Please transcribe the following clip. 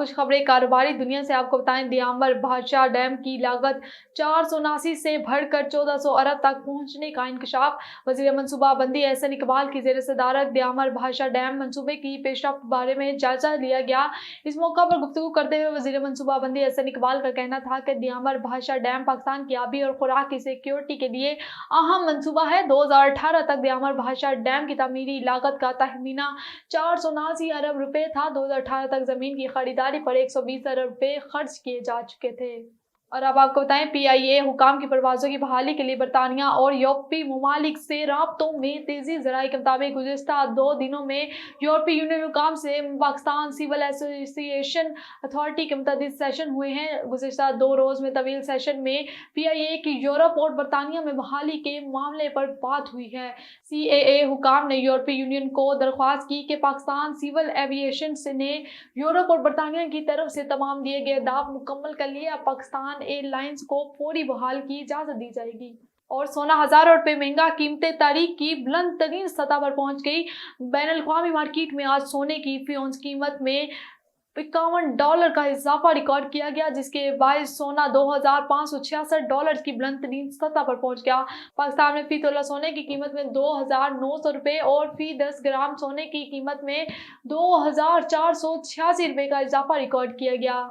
कुछ खबरें कारोबारी दुनिया से आपको बताएं। दियामर भाषा डैम की लागत 479 से बढ़कर 1400 अरब तक पहुंचने का इंकशाफ। वजीर मनसूबाबंदी एहसन इकबाल की जेर सदारत दियामर भाषा डैम मनसूबे की पेशरफ्त बारे में जायजा लिया गया। इस मौका पर गुफ्तगू करते हुए वजीर मनसूबाबंदी एहसन इकबाल का कहना था कि दियामर भाषा डैम पाकिस्तान की आबी और खुराक की सिक्योरिटी के लिए अहम मनसूबा है। 2018 तक दियामर भाषा डैम की तामीरी लागत का तखमीना 479 अरब रुपए था। 2018 तक जमीन की खरीदारी पर 120 अरब रुपए खर्च किए जा चुके थे। और अब आपको बताएं, PIA हुकाम की परवाज़ों की बहाली के लिए बरतानिया और यूरोपीय ममालिक से राब्तों में तेजी। ज़राए के मुताबिक गुज़िश्ता 2 दिनों में यूरोपीय यूनियन हुकाम से पाकिस्तान सिविल एसोसिएशन अथॉरिटी के मुतअद्दिद सेशन हुए हैं। गुज़िश्ता 2 रोज़ में तवील सेशन में PIA की यूरोप और बरतानिया में बहाली के मामले पर बात हुई है। CAA हुकाम ने यूरोपीय यूनियन को दरख्वास्त की कि पाकिस्तान सिविल एविएशन ने यूरोप और बरतानिया की तरफ से तमाम दिए गए दाव मुकम्मल कर लिए। अब पाकिस्तान एयरलाइंस को फौरी बहाल की इजाजत दी जाएगी। और सोना हजारों रुपए महंगा, कीमतें तारीख की बुलंद तरीन सतह पर पहुंच गई। बैनुल-अक़वामी मार्केट में आज सोने की फी औंस कीमत में $51 का इजाफा रिकॉर्ड किया गया, जिसके बायस सोना $2566 की बुलंद तरीन सतह पर पहुंच गया। पाकिस्तान में फी तोला सोने की कीमत में 2900 रुपये और फी 10 ग्राम सोने की कीमत में 2486 रुपये का इजाफा रिकॉर्ड किया गया।